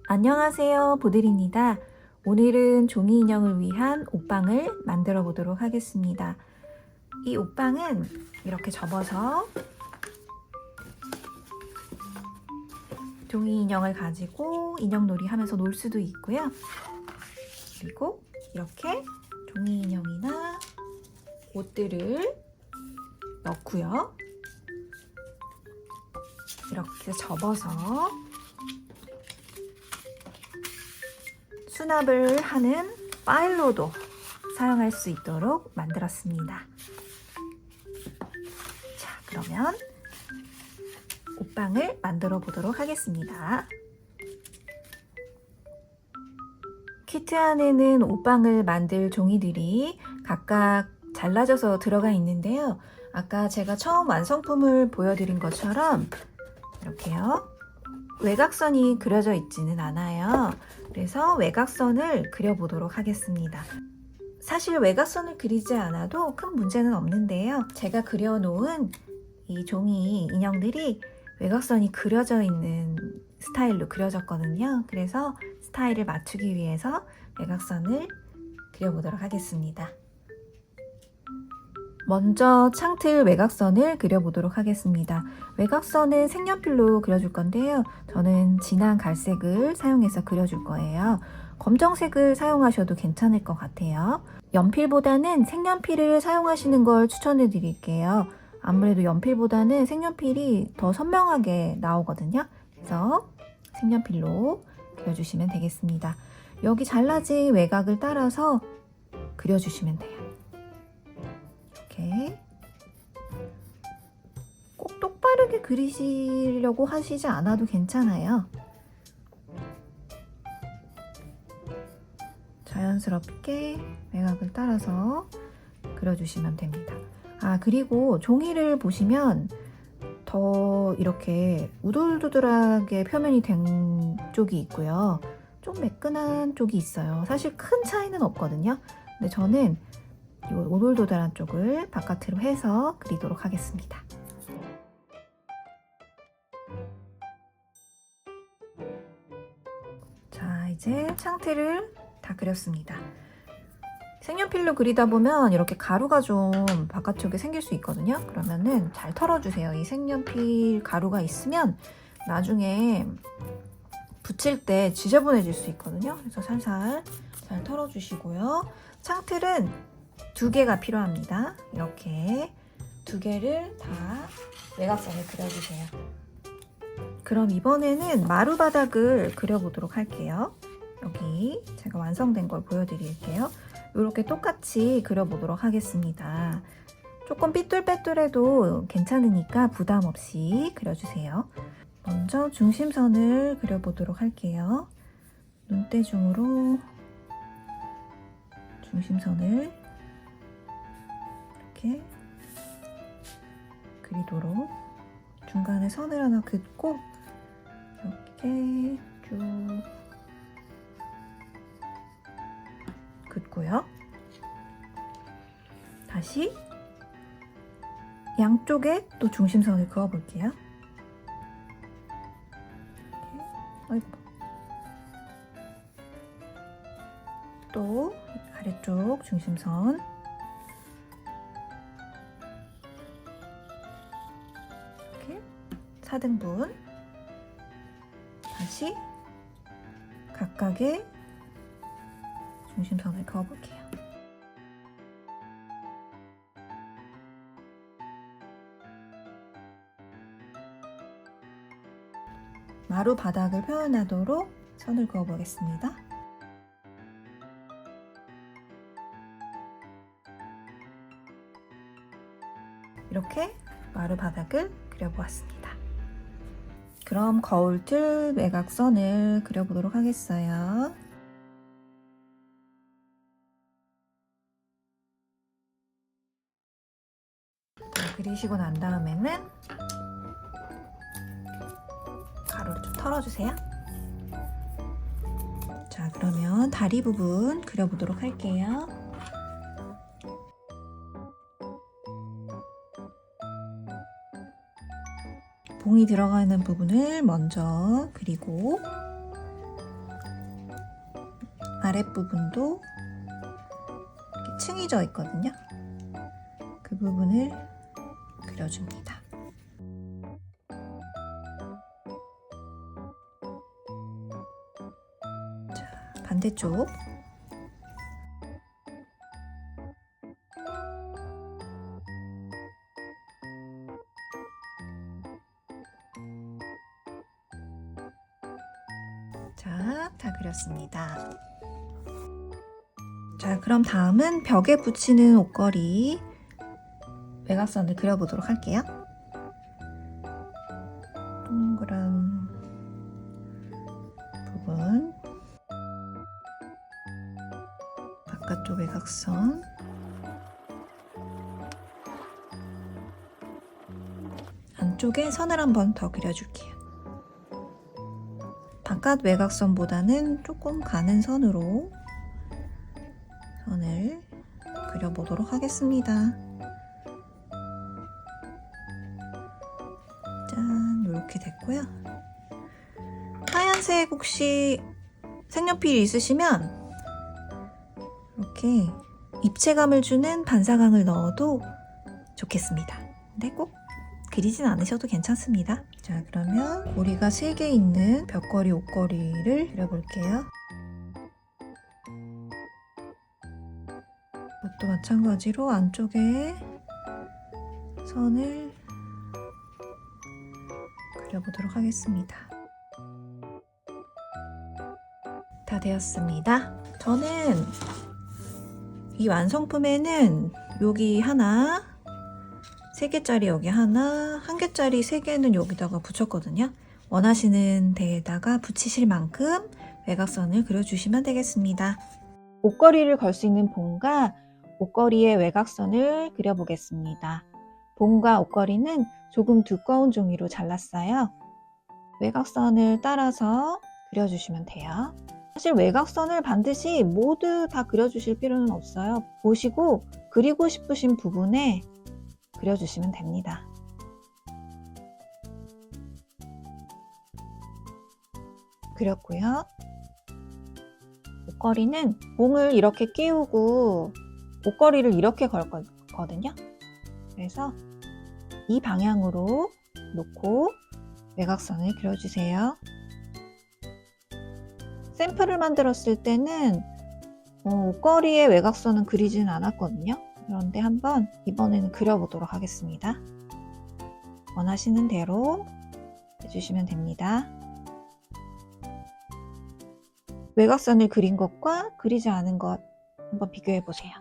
안녕하세요, 보들입니다. 오늘은 종이 인형을 위한 옷방을 만들어 보도록 하겠습니다. 이 옷방은 이렇게 접어서 종이 인형을 가지고 인형놀이 하면서 놀 수도 있고요. 그리고 이렇게 종이 인형이나 옷들을 넣고요. 이렇게 접어서 수납을 하는 파일로도 사용할 수 있도록 만들었습니다. 자, 그러면 옷방을 만들어 보도록 하겠습니다. 키트 안에는 옷방을 만들 종이들이 각각 잘라져서 들어가 있는데요. 아까 제가 처음 완성품을 보여드린 것처럼 이렇게요. 외곽선이 그려져 있지는 않아요. 그래서 외곽선을 그려보도록 하겠습니다. 사실 외곽선을 그리지 않아도 큰 문제는 없는데요. 제가 그려놓은 이 종이 인형들이 외곽선이 그려져 있는 스타일로 그려졌거든요. 그래서 스타일을 맞추기 위해서 외곽선을 그려보도록 하겠습니다. 먼저 창틀 외곽선을 그려보도록 하겠습니다. 외곽선은 색연필로 그려줄 건데요. 저는 진한 갈색을 사용해서 그려줄 거예요. 검정색을 사용하셔도 괜찮을 것 같아요. 연필보다는 색연필을 사용하시는 걸 추천해 드릴게요. 아무래도 연필보다는 색연필이 더 선명하게 나오거든요. 그래서 색연필로 그려주시면 되겠습니다. 여기 잘라진 외곽을 따라서 그려주시면 돼요. 이렇게 꼭 똑바르게 그리시려고 하시지 않아도 괜찮아요. 자연스럽게 외곽을 따라서 그려주시면 됩니다. 그리고 종이를 보시면 더 이렇게 우둘두둘하게 표면이 된 쪽이 있고요. 좀 매끈한 쪽이 있어요. 사실 큰 차이는 없거든요. 근데 저는 이 오돌도돌한 쪽을 바깥으로 해서 그리도록 하겠습니다. 자, 이제 창틀을 다 그렸습니다. 색연필로 그리다 보면 이렇게 가루가 좀 바깥쪽에 생길 수 있거든요. 그러면은 잘 털어주세요. 이 색연필 가루가 있으면 나중에 붙일 때 지저분해질 수 있거든요. 그래서 살살 잘 털어주시고요. 창틀은 2개가 필요합니다. 이렇게 2개를 다 외곽선을 그려주세요. 그럼 이번에는 마루바닥을 그려보도록 할게요. 여기 제가 완성된 걸 보여드릴게요. 이렇게 똑같이 그려보도록 하겠습니다. 조금 삐뚤빼뚤해도 괜찮으니까 부담 없이 그려주세요. 먼저 중심선을 그려보도록 할게요. 눈대중으로 중심선을 이렇게 그리도록 중간에 선을 하나 긋고 이렇게 쭉 긋고요. 다시 양쪽에 또 중심선을 그어 볼게요. 아이고. 또 아래쪽 중심선 이렇게 4등분 다시 각각의 중심선을 그어볼게요. 마루 바닥을 표현하도록 선을 그어보겠습니다. 이렇게 마루 바닥을 그려보았습니다. 그럼 거울틀 외곽선을 그려보도록 하겠어요. 그리시고 난 다음에는 가루를 좀 털어주세요. 자, 그러면 다리 부분 그려보도록 할게요. 봉이 들어가는 부분을 먼저 그리고 아랫부분도 이렇게 층이 져 있거든요. 그 부분을 그려줍니다. 자, 반대쪽. 자, 다 그렸습니다. 자, 그럼 다음은 벽에 붙이는 옷걸이 외곽선을 그려보도록 할게요. 동그란 부분, 바깥쪽 외곽선, 안쪽에 선을 한번 더 그려줄게요. 바깥 외곽선보다는 조금 가는 선으로 선을 그려보도록 하겠습니다. 짠, 이렇게 됐고요. 하얀색 혹시 색연필이 있으시면 이렇게 입체감을 주는 반사광을 넣어도 좋겠습니다. 근데 꼭 그리진 않으셔도 괜찮습니다. 자, 그러면 고리가 3개 있는 벽걸이 옷걸이를 그려볼게요. 이것도 마찬가지로 안쪽에 선을 그려보도록 하겠습니다. 다 되었습니다. 저는 이 완성품에는 여기 하나, 3개짜리 여기 하나, 1개짜리 3개는 여기다가 붙였거든요. 원하시는 데에다가 붙이실 만큼 외곽선을 그려주시면 되겠습니다. 옷걸이를 걸 수 있는 봉과 옷걸이의 외곽선을 그려보겠습니다. 봉과 옷걸이는 조금 두꺼운 종이로 잘랐어요. 외곽선을 따라서 그려주시면 돼요. 사실 외곽선을 반드시 모두 다 그려주실 필요는 없어요. 보시고 그리고 싶으신 부분에 그려주시면 됩니다. 그렸고요. 옷걸이는 봉을 이렇게 끼우고 옷걸이를 이렇게 걸 거거든요. 그래서 이 방향으로 놓고 외곽선을 그려주세요. 샘플을 만들었을 때는 옷걸이의 외곽선은 그리지는 않았거든요. 그런데 한번 이번에는 그려보도록 하겠습니다. 원하시는 대로 해주시면 됩니다. 외곽선을 그린 것과 그리지 않은 것 한번 비교해 보세요.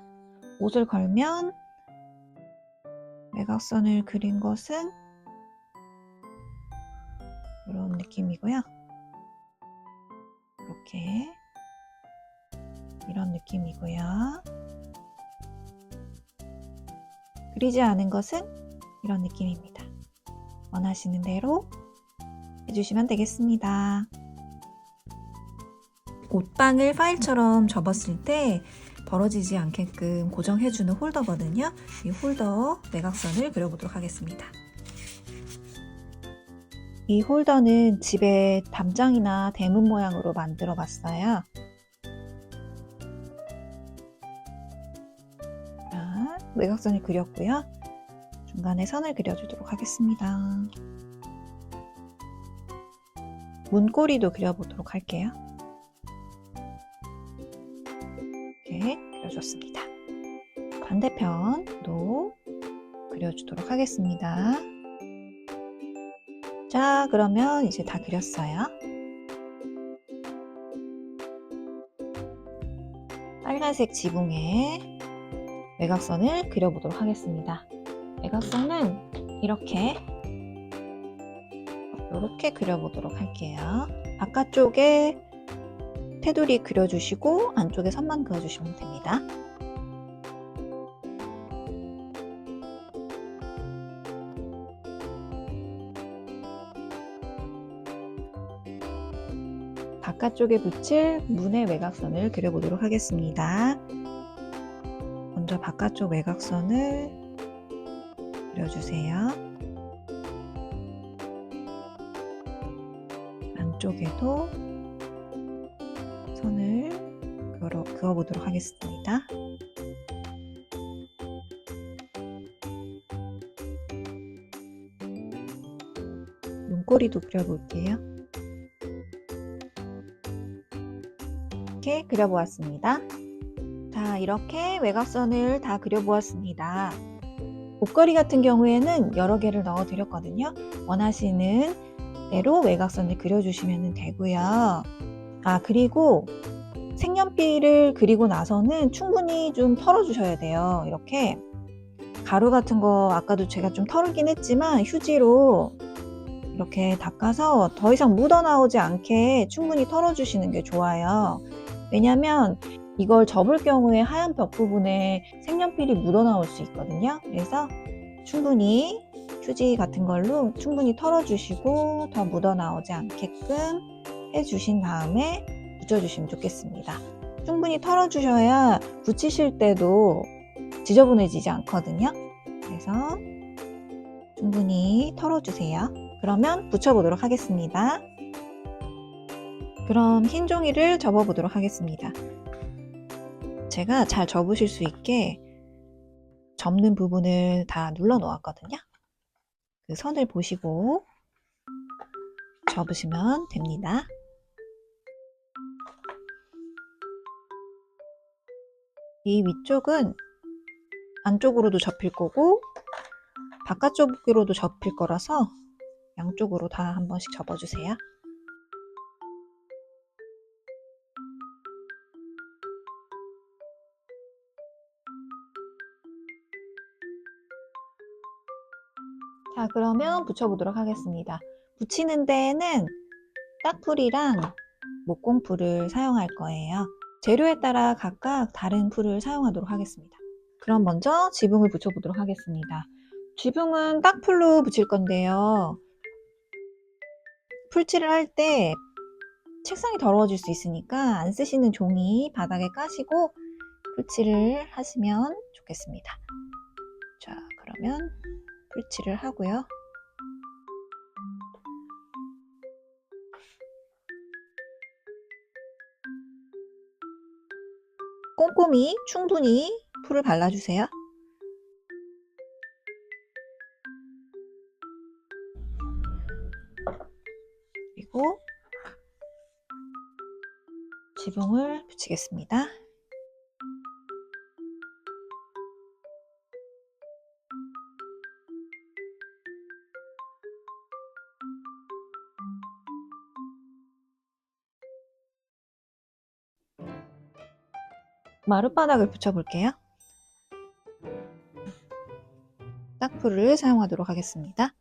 옷을 걸면 외곽선을 그린 것은 이런 느낌이고요. 이렇게 이런 느낌이고요. 그리지 않은 것은 이런 느낌입니다. 원하시는 대로 해주시면 되겠습니다. 옷방을 파일처럼 접었을 때 벌어지지 않게끔 고정해주는 홀더거든요. 이 홀더 외곽선을 그려보도록 하겠습니다. 이 홀더는 집에 담장이나 대문 모양으로 만들어 봤어요. 자, 외곽선을 그렸고요. 중간에 선을 그려주도록 하겠습니다. 문고리도 그려보도록 할게요. 이렇게 그려줬습니다. 반대편도 그려주도록 하겠습니다. 자, 그러면 이제 다 그렸어요. 빨간색 지붕에 외곽선을 그려보도록 하겠습니다. 외곽선은 이렇게 그려보도록 할게요. 바깥쪽에 테두리 그려주시고 안쪽에 선만 그어주시면 됩니다. 바깥쪽에 붙일 문의 외곽선을 그려보도록 하겠습니다. 먼저 바깥쪽 외곽선을 그려주세요. 안쪽에도 선을 그어보도록 하겠습니다. 눈꼬리도 그려볼게요. 이렇게 그려보았습니다. 자, 이렇게 외곽선을 다 그려보았습니다. 목걸이 같은 경우에는 여러 개를 넣어 드렸거든요. 원하시는 대로 외곽선을 그려주시면 되고요. 그리고 색연필을 그리고 나서는 충분히 좀 털어주셔야 돼요. 이렇게 가루 같은 거 아까도 제가 좀 털긴 했지만 휴지로 이렇게 닦아서 더 이상 묻어나오지 않게 충분히 털어주시는 게 좋아요. 왜냐면 이걸 접을 경우에 하얀 벽 부분에 색연필이 묻어나올 수 있거든요. 그래서 충분히 휴지 같은 걸로 충분히 털어주시고 더 묻어나오지 않게끔 해주신 다음에 붙여주시면 좋겠습니다. 충분히 털어주셔야 붙이실 때도 지저분해지지 않거든요. 그래서 충분히 털어주세요. 그러면 붙여보도록 하겠습니다. 그럼 흰 종이를 접어보도록 하겠습니다. 제가 잘 접으실 수 있게 접는 부분을 다 눌러 놓았거든요. 그 선을 보시고 접으시면 됩니다. 이 위쪽은 안쪽으로도 접힐 거고 바깥쪽으로도 접힐 거라서 양쪽으로 다 한 번씩 접어주세요. 자, 그러면 붙여보도록 하겠습니다. 붙이는 데에는 딱풀이랑 목공풀을 사용할 거예요. 재료에 따라 각각 다른 풀을 사용하도록 하겠습니다. 그럼 먼저 지붕을 붙여보도록 하겠습니다. 지붕은 딱풀로 붙일 건데요. 풀칠을 할 때 책상이 더러워질 수 있으니까 안 쓰시는 종이 바닥에 까시고 풀칠을 하시면 좋겠습니다. 자, 그러면 풀칠을 하고요. 꼼꼼히 충분히 풀을 발라주세요. 그리고 지붕을 붙이겠습니다. 마룻바닥을 붙여볼게요. 딱풀을 사용하도록 하겠습니다.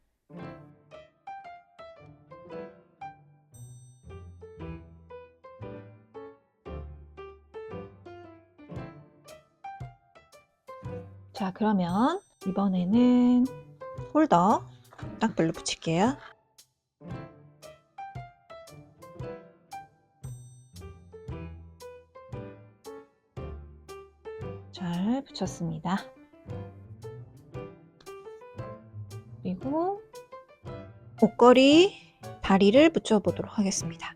자, 그러면 이번에는 홀더 딱풀로 붙일게요. 잘 붙였습니다. 그리고 목걸이 다리를 붙여보도록 하겠습니다.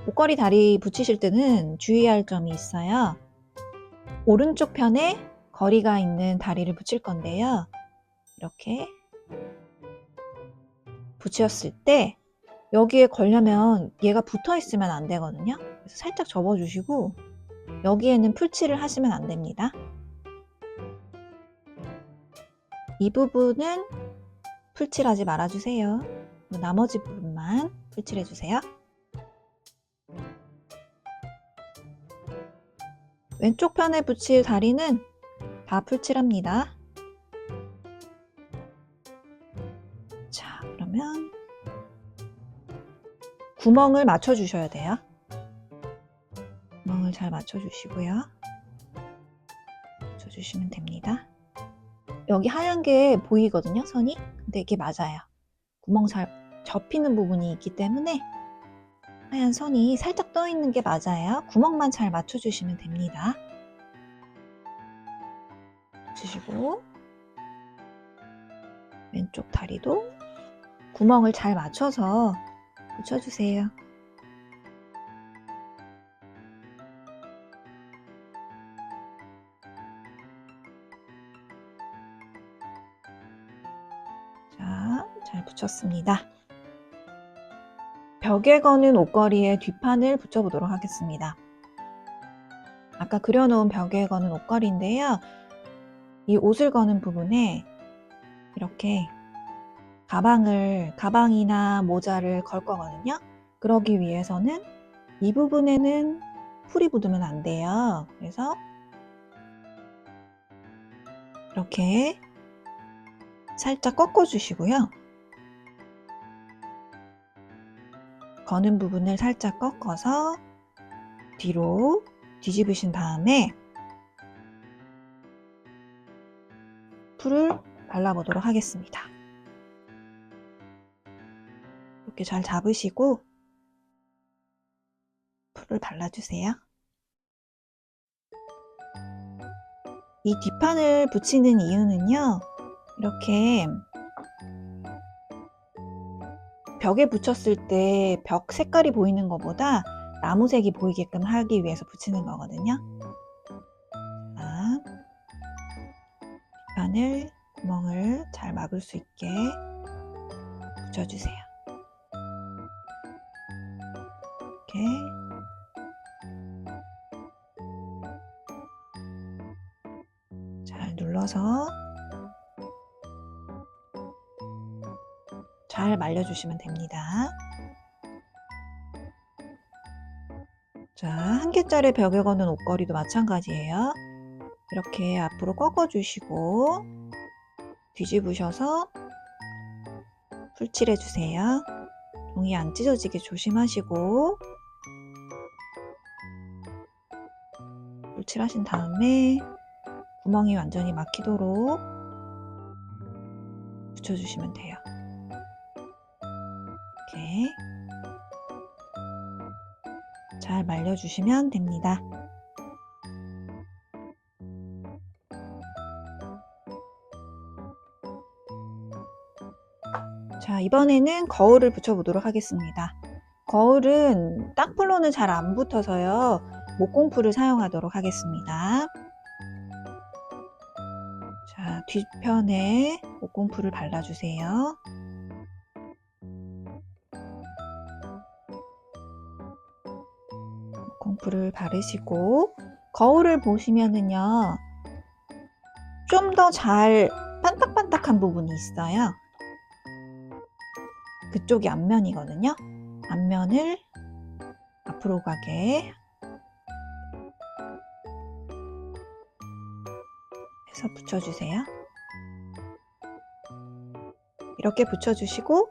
목걸이 다리 붙이실 때는 주의할 점이 있어요. 오른쪽 편에 거리가 있는 다리를 붙일 건데요. 이렇게 붙였을 때 여기에 걸려면 얘가 붙어 있으면 안 되거든요. 그래서 살짝 접어주시고 여기에는 풀칠을 하시면 안 됩니다. 이 부분은 풀칠하지 말아주세요. 나머지 부분만 풀칠해주세요. 왼쪽 편에 붙일 다리는 다 풀칠합니다. 자, 그러면 구멍을 맞춰주셔야 돼요. 구멍을 잘 맞춰주시고요. 맞춰주시면 됩니다. 여기 하얀 게 보이거든요, 선이? 근데 이게 맞아요. 구멍 잘 접히는 부분이 있기 때문에 하얀 선이 살짝 떠 있는 게 맞아요. 구멍만 잘 맞춰주시면 됩니다. 붙이시고 왼쪽 다리도 구멍을 잘 맞춰서 붙여주세요. 붙였습니다. 벽에 거는 옷걸이의 뒷판을 붙여보도록 하겠습니다. 아까 그려놓은 벽에 거는 옷걸이인데요. 이 옷을 거는 부분에 이렇게 가방이나 모자를 걸 거거든요. 그러기 위해서는 이 부분에는 풀이 묻으면 안 돼요. 그래서 이렇게 살짝 꺾어 주시고요. 거는 부분을 살짝 꺾어서 뒤로 뒤집으신 다음에 풀을 발라보도록 하겠습니다. 이렇게 잘 잡으시고 풀을 발라주세요. 이 뒷판을 붙이는 이유는요, 이렇게 벽에 붙였을 때 벽 색깔이 보이는 것보다 나무색이 보이게끔 하기 위해서 붙이는 거거든요. 자, 뒷판을 구멍을 잘 막을 수 있게 붙여주세요. 이렇게 잘 눌러서 잘 말려주시면 됩니다. 자, 한 개짜리 벽에 거는 옷걸이도 마찬가지예요. 이렇게 앞으로 꺾어주시고 뒤집으셔서 풀칠해주세요. 종이 안 찢어지게 조심하시고 풀칠하신 다음에 구멍이 완전히 막히도록 붙여주시면 돼요. 이렇게 잘 말려주시면 됩니다. 자, 이번에는 거울을 붙여보도록 하겠습니다. 거울은 딱풀로는 잘 안 붙어서요, 목공풀을 사용하도록 하겠습니다. 자, 뒷편에 목공풀을 발라주세요. 목공풀을 바르시고 거울을 보시면은요, 좀 더 잘 반딱반딱한 부분이 있어요. 그쪽이 앞면이거든요. 앞면을 앞으로 가게 해서 붙여주세요. 이렇게 붙여주시고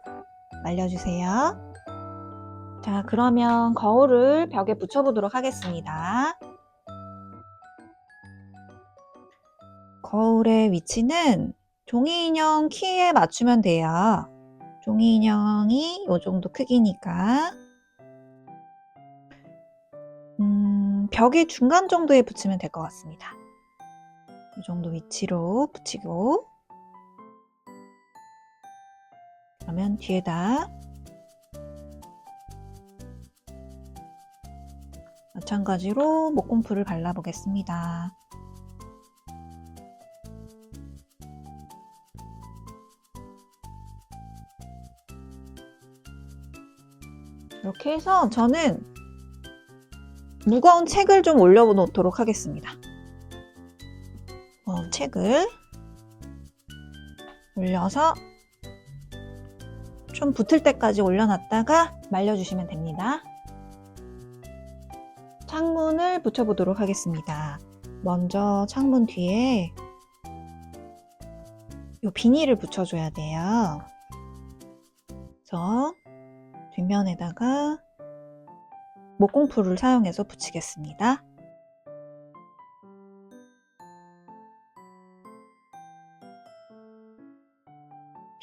말려주세요. 자, 그러면 거울을 벽에 붙여보도록 하겠습니다. 거울의 위치는 종이 인형 키에 맞추면 돼요. 종이 인형이 이 정도 크기니까 벽의 중간 정도에 붙이면 될 것 같습니다. 이 정도 위치로 붙이고, 그러면 뒤에다 마찬가지로 목공풀을 발라보겠습니다. 이렇게 해서 저는 무거운 책을 좀 올려놓도록 하겠습니다. 책을 올려서 좀 붙을 때까지 올려놨다가 말려주시면 됩니다. 창문을 붙여보도록 하겠습니다. 먼저 창문 뒤에 이 비닐을 붙여줘야 돼요. 그래서 뒷면에다가 목공풀을 사용해서 붙이겠습니다.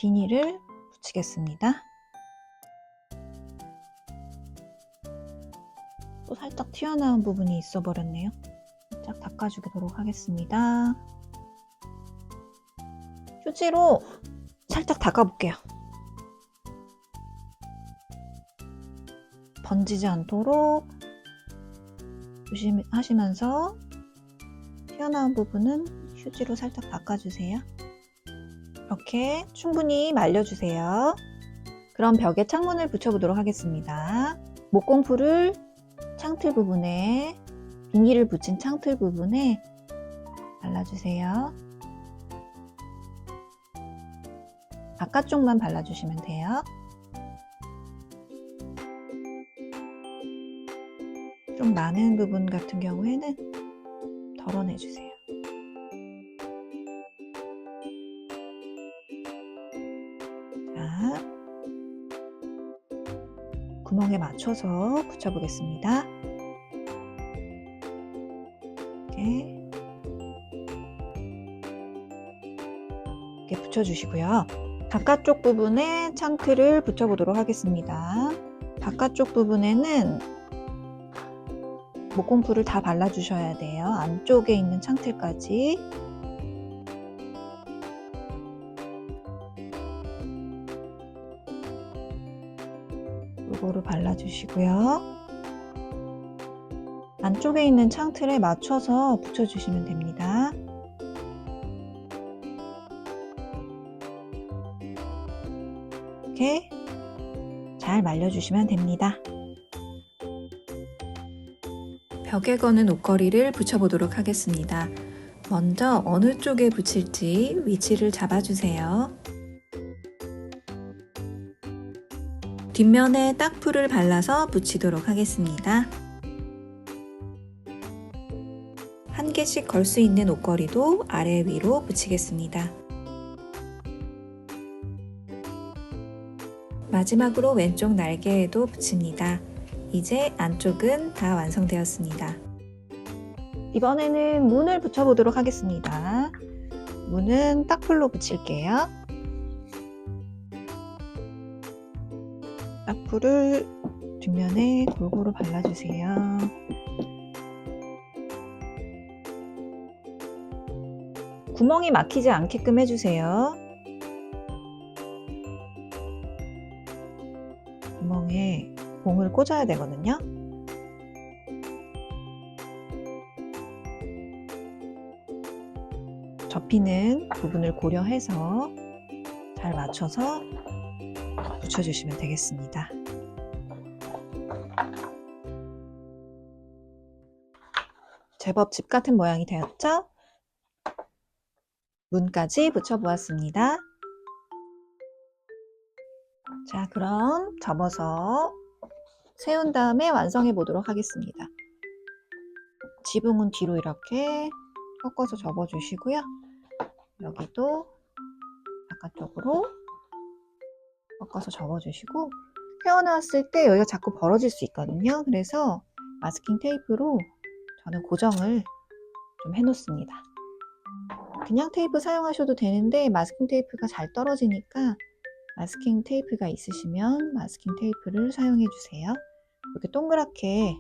비닐을 붙이겠습니다. 또 살짝 튀어나온 부분이 있어 버렸네요. 살짝 닦아주도록 하겠습니다. 휴지로 살짝 닦아볼게요. 번지지 않도록 조심하시면서 튀어나온 부분은 휴지로 살짝 닦아주세요. 이렇게 충분히 말려주세요. 그럼 벽에 창문을 붙여보도록 하겠습니다. 목공풀을 창틀 부분에, 비닐을 붙인 창틀 부분에 발라주세요. 바깥쪽만 발라주시면 돼요. 좀 많은 부분 같은 경우에는 덜어내주세요. 자, 구멍에 맞춰서 붙여보겠습니다. 이렇게 붙여주시고요. 바깥쪽 부분에 창틀을 붙여보도록 하겠습니다. 바깥쪽 부분에는 목공풀을 다 발라주셔야 돼요. 안쪽에 있는 창틀까지. 골고루 발라주시고요. 안쪽에 있는 창틀에 맞춰서 붙여주시면 됩니다. 이렇게 잘 말려주시면 됩니다. 벽에 거는 옷걸이를 붙여보도록 하겠습니다. 먼저 어느 쪽에 붙일지 위치를 잡아주세요. 뒷면에 딱풀을 발라서 붙이도록 하겠습니다. 한 개씩 걸 수 있는 옷걸이도 아래 위로 붙이겠습니다. 마지막으로 왼쪽 날개에도 붙입니다. 이제 안쪽은 다 완성되었습니다. 이번에는 문을 붙여보도록 하겠습니다. 문은 딱풀로 붙일게요. 딱풀을 뒷면에 골고루 발라주세요. 구멍이 막히지 않게끔 해주세요. 구멍에 봉을 꽂아야 되거든요. 접히는 부분을 고려해서 잘 맞춰서 붙여주시면 되겠습니다. 제법 집 같은 모양이 되었죠? 문까지 붙여보았습니다. 자, 그럼 접어서 세운 다음에 완성해 보도록 하겠습니다. 지붕은 뒤로 이렇게 꺾어서 접어주시고요. 여기도 바깥쪽으로 꺾어서 접어주시고, 세워놨을 때 여기가 자꾸 벌어질 수 있거든요. 그래서 마스킹 테이프로 저는 고정을 좀 해놓습니다. 그냥 테이프 사용하셔도 되는데 마스킹 테이프가 잘 떨어지니까 마스킹 테이프가 있으시면 마스킹 테이프를 사용해 주세요. 이렇게 동그랗게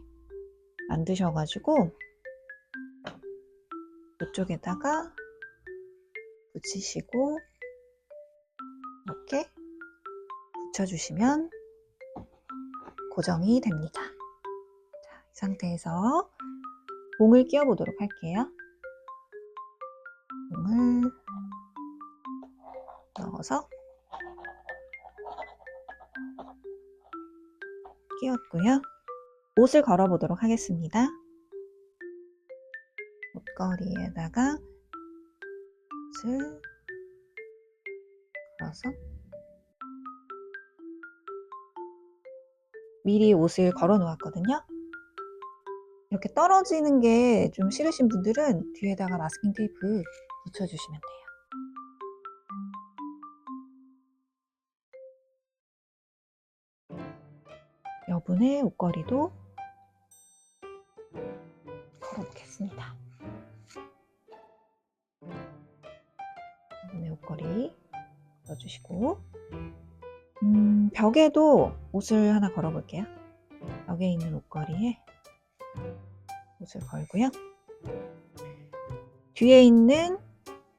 만드셔가지고 이쪽에다가 붙이시고 이렇게 붙여주시면 고정이 됩니다. 자, 이 상태에서 봉을 끼워 보도록 할게요. 봉을 넣어서 끼웠고요. 옷을 걸어 보도록 하겠습니다. 옷걸이에다가 옷을 걸어서 미리 옷을 걸어 놓았거든요. 이렇게 떨어지는 게 좀 싫으신 분들은 뒤에다가 마스킹 테이프 붙여주시면 돼요. 여분의 옷걸이도 걸어보겠습니다. 여분의 옷걸이 걸어주시고 벽에도 옷을 하나 걸어볼게요. 벽에 있는 옷걸이에 옷을 걸고요. 뒤에 있는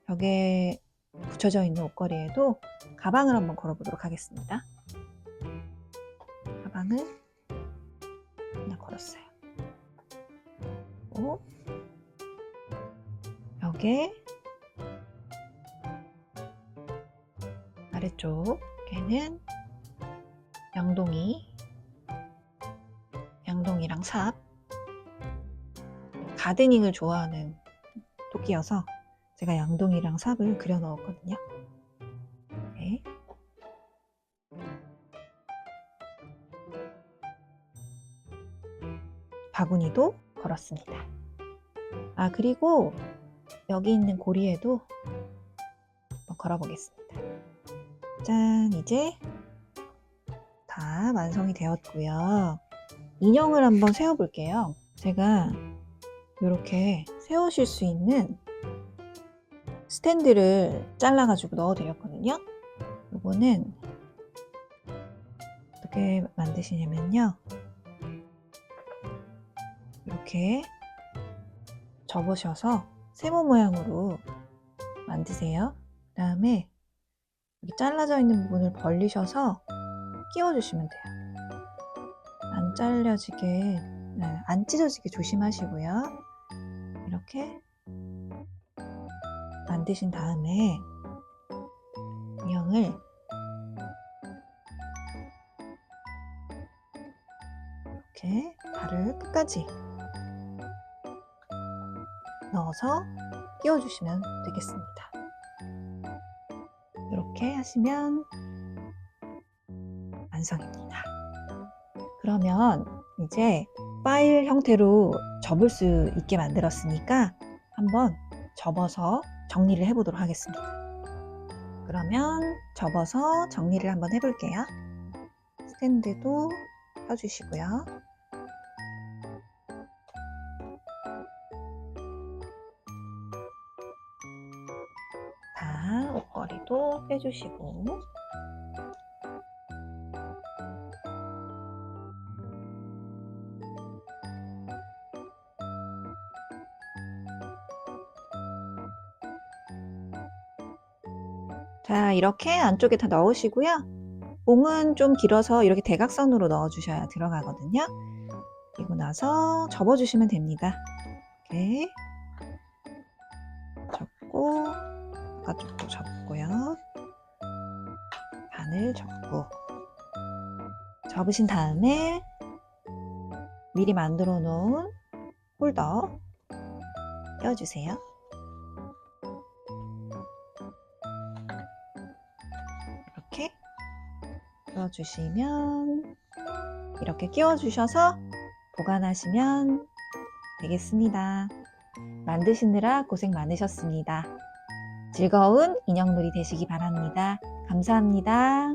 벽에 붙여져 있는 옷걸이에도 가방을 한번 걸어보도록 하겠습니다. 가방을 하나 걸었어요. 그리고 벽에 아래쪽에는 양동이랑 삽. 가드닝을 좋아하는 토끼여서 제가 양동이랑 삽을 그려 넣었거든요. 네. 바구니도 걸었습니다. 아, 그리고 여기 있는 고리에도 한번 걸어보겠습니다. 짠, 이제 다 완성이 되었고요. 인형을 한번 세워볼게요. 제가 이렇게 세우실 수 있는 스탠드를 잘라가지고 넣어드렸거든요. 이거는 어떻게 만드시냐면요. 이렇게 접으셔서 세모 모양으로 만드세요. 그 다음에 여기 잘라져 있는 부분을 벌리셔서 끼워주시면 돼요. 안 잘려지게, 안 찢어지게 조심하시고요. 이렇게 만드신 다음에 인형을 이렇게 발을 끝까지 넣어서 끼워주시면 되겠습니다. 이렇게 하시면 완성입니다. 그러면 이제 파일 형태로 접을 수 있게 만들었으니까 한번 접어서 정리를 해보도록 하겠습니다. 그러면 접어서 정리를 한번 해볼게요. 스탠드도 펴주시고요. 다 옷걸이도 빼주시고, 자, 이렇게 안쪽에 다 넣으시고요. 봉은 좀 길어서 이렇게 대각선으로 넣어주셔야 들어가거든요. 그리고 나서 접어주시면 됩니다. 이렇게 접고, 바깥쪽도 접고요. 반을 접고, 접으신 다음에 미리 만들어 놓은 홀더 껴주세요. 이렇게 끼워주시면, 이렇게 끼워주셔서 보관하시면 되겠습니다. 만드시느라 고생 많으셨습니다. 즐거운 인형놀이 되시기 바랍니다. 감사합니다.